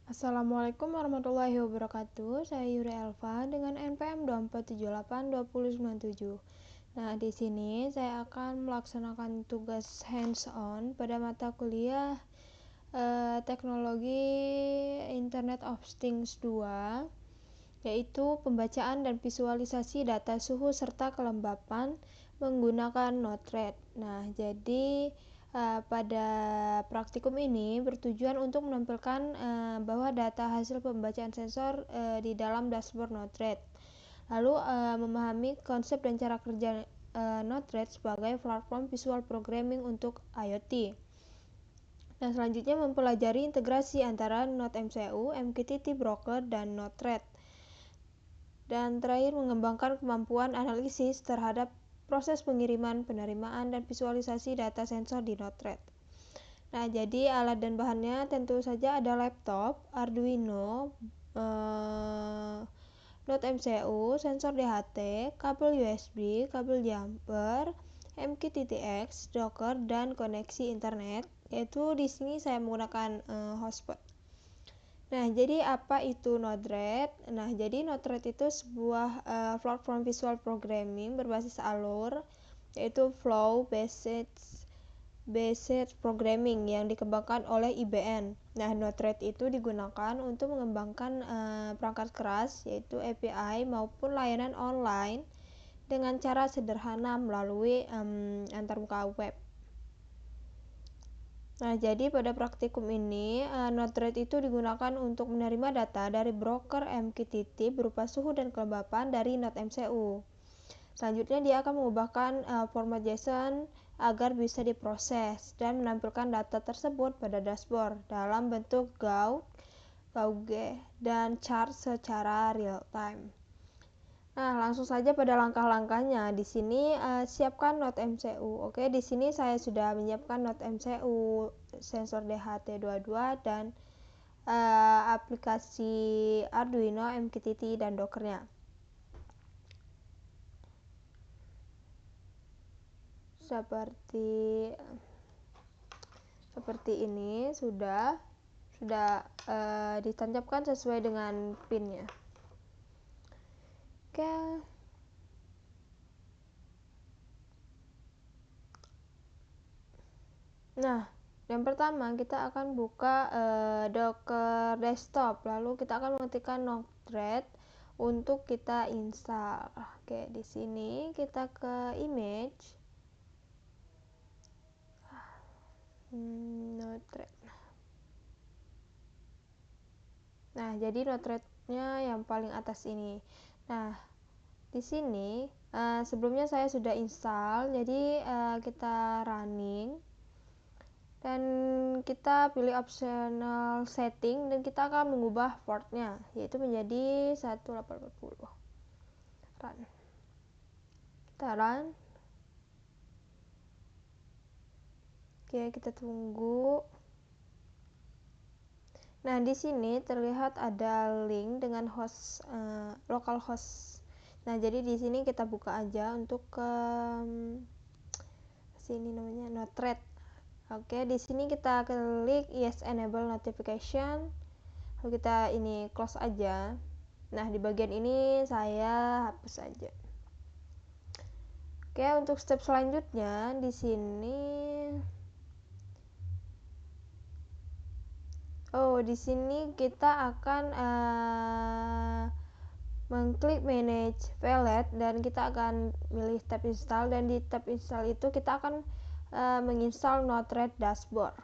Assalamualaikum warahmatullahi wabarakatuh. Saya Yuri Elva dengan NPM 24782097. Nah, di sini saya akan melaksanakan tugas hands-on pada mata kuliah Teknologi Internet of Things 2, yaitu pembacaan dan visualisasi data suhu serta kelembapan menggunakan Node-RED. Nah, jadi pada praktikum ini bertujuan untuk menampilkan bahwa data hasil pembacaan sensor di dalam dashboard Node-RED. Lalu memahami konsep dan cara kerja Node-RED sebagai platform visual programming untuk IoT. Nah, selanjutnya mempelajari integrasi antara NodeMCU, MQTT Broker, dan Node-RED. Dan terakhir mengembangkan kemampuan analisis terhadap proses pengiriman, penerimaan, dan visualisasi data sensor di Node-RED. Nah, jadi alat dan bahannya tentu saja ada laptop, Arduino, Node MCU, sensor DHT, kabel USB, kabel jumper, MQTTX, Docker, dan koneksi internet. Yaitu di sini saya menggunakan hotspot. Nah, jadi apa itu Node-RED? Nah, jadi Node-RED itu sebuah platform visual programming berbasis alur, yaitu flow based programming yang dikembangkan oleh IBM. Nah, Node-RED itu digunakan untuk mengembangkan perangkat keras, yaitu API maupun layanan online dengan cara sederhana melalui antarmuka web. Nah, jadi pada praktikum ini, Node-RED itu digunakan untuk menerima data dari broker MQTT berupa suhu dan kelembapan dari Node MCU. Selanjutnya, dia akan mengubahkan format JSON agar bisa diproses dan menampilkan data tersebut pada dashboard dalam bentuk GAUG, dan chart secara real time. Nah, langsung saja pada langkah-langkahnya. Di sini siapkan Node MCU. Oke, di sini saya sudah menyiapkan Node MCU, sensor DHT22, dan aplikasi Arduino, MQTT, dan Dockernya. Seperti ini sudah ditancapkan sesuai dengan pinnya. Oke. Nah, yang pertama kita akan buka Docker desktop, lalu kita akan mengetikkan Node-RED untuk kita install. Oke, di sini kita ke image, Node-RED. Nah, jadi Node-RED-nya yang paling atas ini. Nah, di sini sebelumnya saya sudah install, jadi kita running. Dan kita pilih optional setting dan kita akan mengubah portnya, yaitu menjadi 1840. Run. Kita run. Oke, kita tunggu. Nah, di sini terlihat ada link dengan localhost. Nah, jadi di sini kita buka aja untuk ke sini namanya Node-RED. Oke, di sini kita klik yes enable notification. Lalu kita ini close aja. Nah, di bagian ini saya hapus saja. Oke, untuk step selanjutnya di sini di sini kita akan mengklik manage palette dan kita akan pilih tab install, dan di tab install itu kita akan menginstal Node-RED dashboard.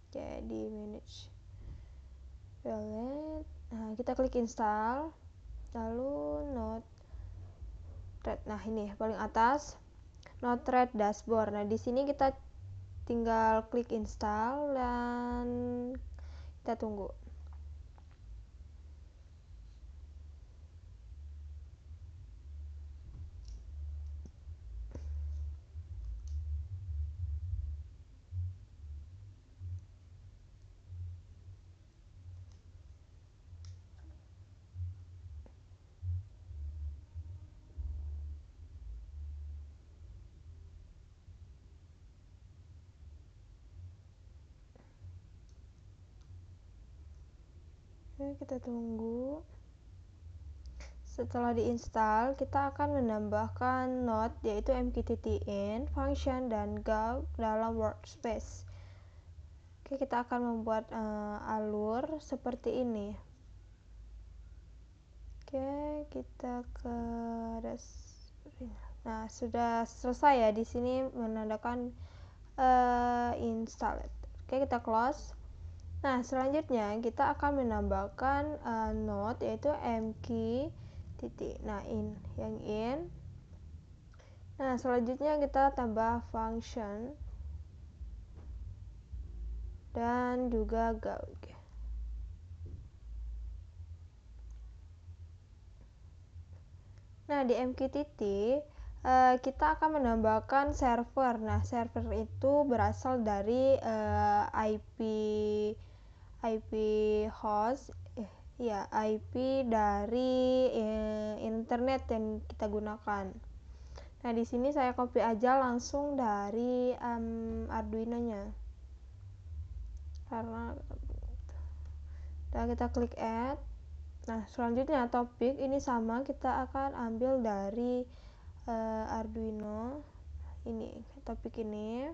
Oke, di manage palette, nah kita klik install, lalu Node-RED. Nah, ini paling atas Node-RED dashboard. Nah, di sini kita tinggal klik install dan kita tunggu. Oke, kita tunggu. Setelah diinstal, kita akan menambahkan node yaitu mqtt-in, function, dan gaud dalam workspace. Oke, kita akan membuat alur seperti ini. Oke, kita ke nah, sudah selesai ya. Di sini menandakan installed. Oke, kita close. Nah, selanjutnya kita akan menambahkan node yaitu mqtt. Nah, yang in. Nah, selanjutnya kita tambah function dan juga gaud. Nah, di mqtt kita akan menambahkan server. Nah, server itu berasal dari IP host, IP dari internet yang kita gunakan. Nah, di sini saya copy aja langsung dari Arduino-nya. Karena kita klik add. Nah, selanjutnya topik ini sama, kita akan ambil dari Arduino. Ini topik ini.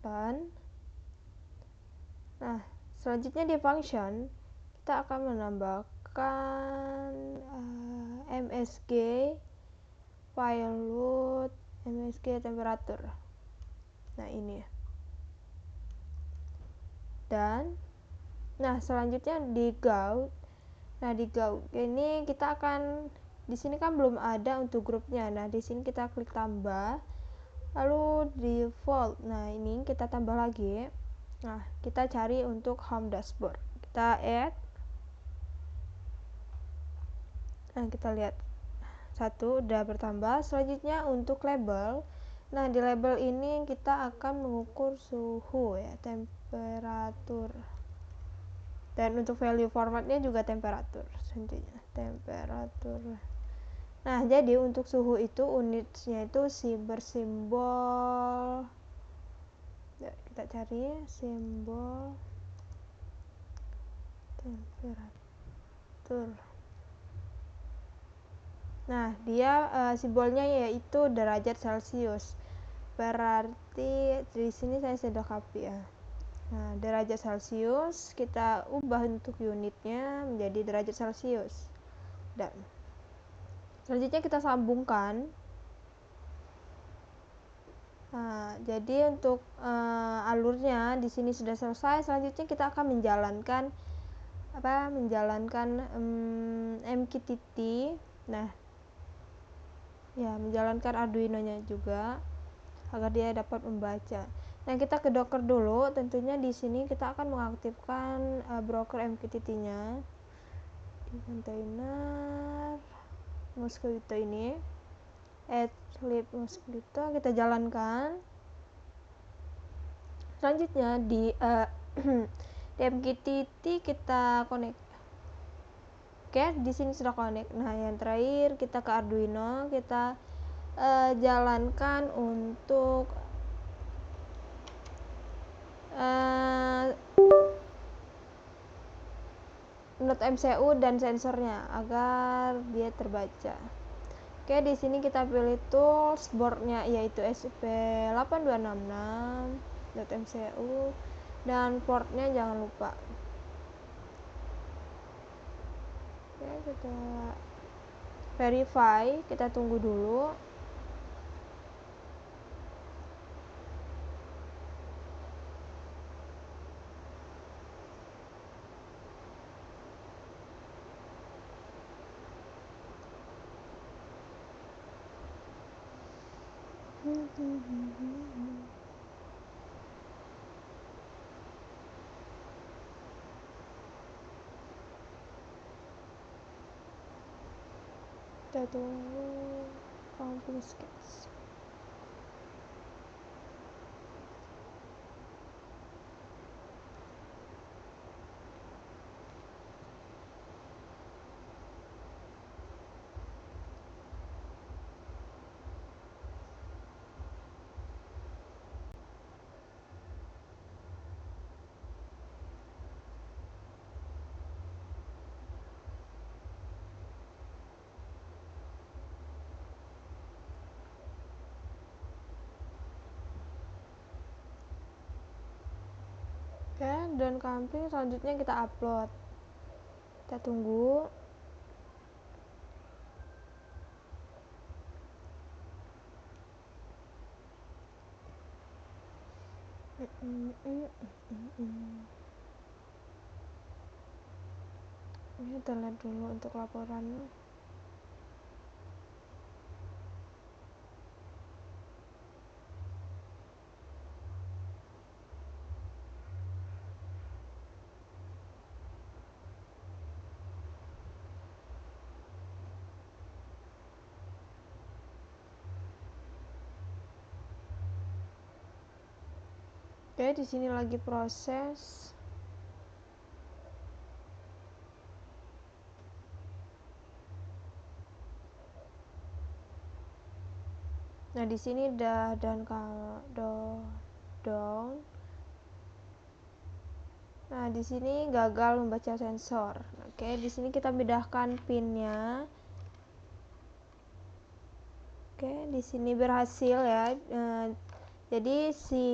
Dan nah, selanjutnya di function kita akan menambahkan msg file load msg temperatur. Nah, ini. Dan nah, selanjutnya di gaud. Nah, di gaud ini kita akan, di sini kan belum ada untuk grupnya. Nah, di sini kita klik tambah, lalu default. Nah, ini kita tambah lagi. Nah, kita cari untuk home dashboard. Kita add. Nah, kita lihat satu udah bertambah. Selanjutnya untuk label. Nah, di label ini kita akan mengukur suhu ya, temperatur. Dan untuk value formatnya juga temperatur. Selanjutnya temperatur. Nah, jadi untuk suhu itu unitnya itu bersimbol. Ya, kita cari simbol temperatur. Nah, dia simbolnya yaitu derajat Celcius. Berarti di sini saya sudah copy ya. Nah, derajat Celcius kita ubah untuk unitnya menjadi derajat Celcius. Dan selanjutnya kita sambungkan. Nah, jadi untuk alurnya di sini sudah selesai. Selanjutnya kita akan menjalankan mqtt. Nah, ya, menjalankan Arduino-nya juga agar dia dapat membaca. Nah, kita ke Docker dulu. Tentunya di sini kita akan mengaktifkan broker mqtt-nya di kontainer Mosquito ini. Add lib Mosquito, kita jalankan. Selanjutnya di mqtt kita connect. Oke, di sini sudah connect. Nah, yang terakhir kita ke Arduino, kita jalankan untuk node MCU dan sensornya agar dia terbaca. Oke, di sini kita pilih tools, boardnya yaitu SP8266 node MCU, dan portnya jangan lupa. Oke, kita verify, kita tunggu dulu. Kita tunggu counting sketch. Oke, daun kamping selanjutnya kita upload. Kita tunggu. Ini kita lihat dulu untuk laporan. Oke, di sini lagi proses. Nah, di sini udah down. Nah, di sini gagal membaca sensor. Oke, di sini kita pindahkan pinnya. Oke, di sini berhasil ya. Jadi si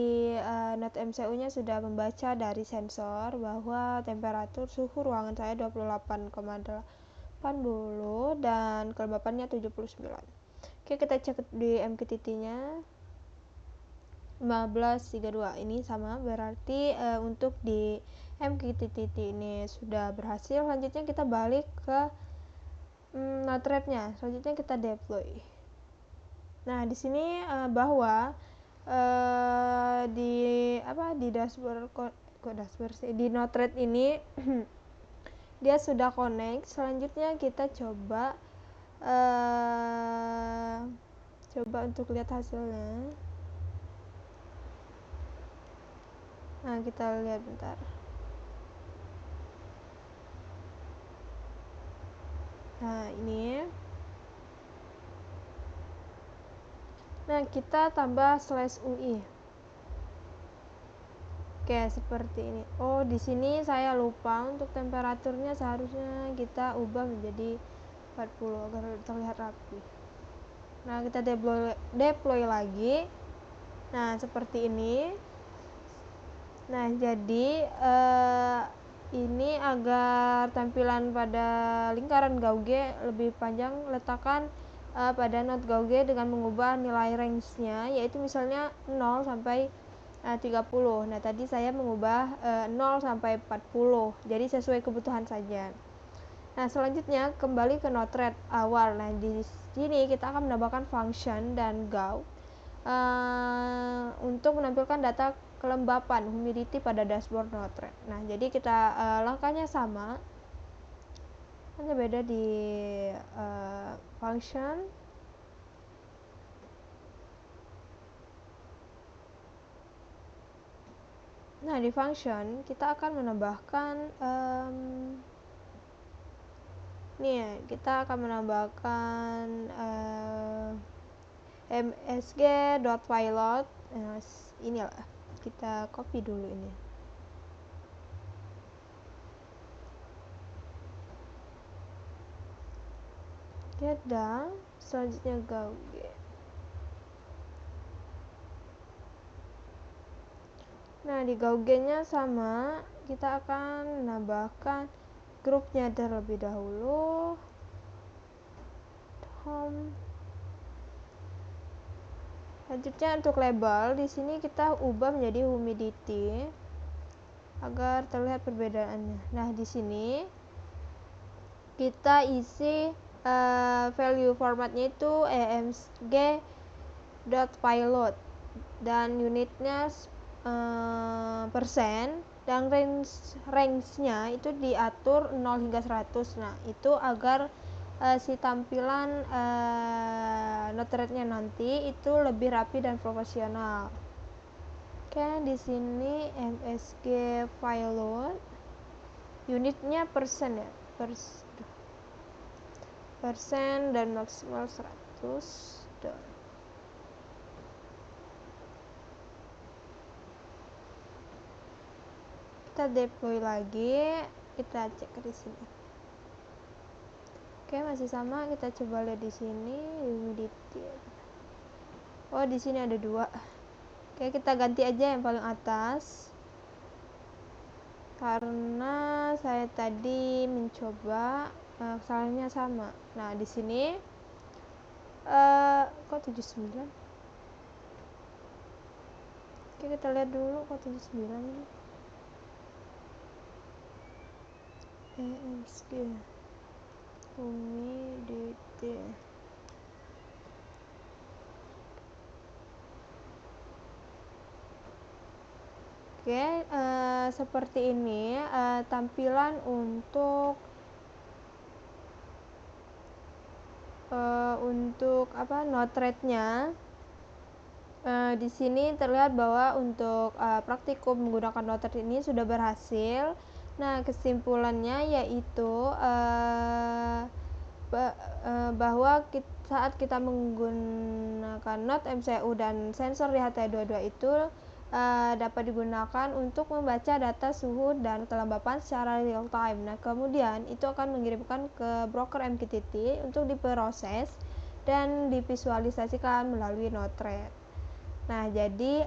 Node MCU-nya sudah membaca dari sensor bahwa temperatur suhu ruangan saya 28,80 dan kelembapannya 79. Oke, kita cek di MQTT-nya 1532. Ini sama, berarti untuk di MQTT ini sudah berhasil. Selanjutnya kita balik ke Node-RED-nya. Selanjutnya kita deploy. Nah, di sini bahwa di dashboard di Node-RED ini dia sudah connect. Selanjutnya kita coba untuk lihat hasilnya. Nah, kita lihat bentar. Nah, ini. Nah, kita tambah /UI. Oke, seperti ini. Oh, di sini saya lupa untuk temperaturnya seharusnya kita ubah menjadi 40 agar terlihat rapi. Nah, kita deploy lagi. Nah, seperti ini. Nah, jadi ini agar tampilan pada lingkaran Gauge lebih panjang, letakkan pada node Gauge dengan mengubah nilai range-nya, yaitu misalnya 0 sampai 30. Nah, tadi saya mengubah 0 sampai 40. Jadi sesuai kebutuhan saja. Nah, selanjutnya kembali ke Node-RED awal. Nah, di sini kita akan menambahkan function dan Gauge untuk menampilkan data kelembapan humidity pada dashboard Node-RED. Nah, jadi kita langkahnya sama, hanya beda di function. Nah, di function kita akan menambahkan kita akan menambahkan msg.pilot. Inilah, kita copy dulu ini. Get down, selanjutnya Gauge. Nah, di Gauge-nya sama, kita akan menambahkan grupnya terlebih dahulu. Home. Selanjutnya untuk label, di sini kita ubah menjadi humidity agar terlihat perbedaannya. Nah, di sini kita isi value formatnya itu emsg.pilot dan unitnya persen, dan range-nya itu diatur 0 hingga 100. Nah, itu agar si tampilan Node-RED-nya nanti itu lebih rapi dan profesional. Oke, di sini msg pilot unitnya persen ya, persen dan maksimal 100. Kita deploy lagi, kita cek di sini. Oke, masih sama. Kita coba lihat di sini humidity. Oh, di sini ada 2. Oke, kita ganti aja yang paling atas. karena saya tadi mencoba kesalahannya sama. Nah, di sini kok 79? Oke, kita lihat dulu kok 79 ini. EMSG humidity. Oke, seperti ini tampilan untuk note rate-nya. Di sini terlihat bahwa untuk praktikum menggunakan note rate ini sudah berhasil. Nah, kesimpulannya yaitu bahwa saat kita menggunakan note MCU dan sensor di HT22 itu dapat digunakan untuk membaca data suhu dan kelembapan secara real time. Nah, kemudian itu akan mengirimkan ke broker MQTT untuk diproses dan divisualisasikan melalui Node-RED. Nah, jadi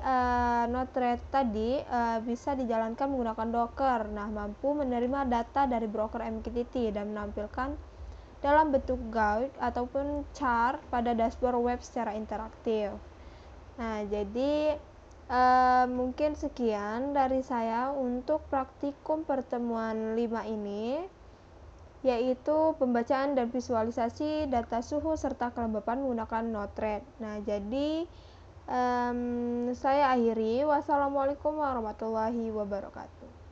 Node-RED tadi bisa dijalankan menggunakan Docker. Nah, mampu menerima data dari broker MQTT dan menampilkan dalam bentuk guide ataupun chart pada dashboard web secara interaktif. Nah, jadi mungkin sekian dari saya untuk praktikum pertemuan 5 ini, yaitu pembacaan dan visualisasi data suhu serta kelembapan menggunakan Node-RED. Nah, jadi saya akhiri. Wassalamualaikum warahmatullahi wabarakatuh.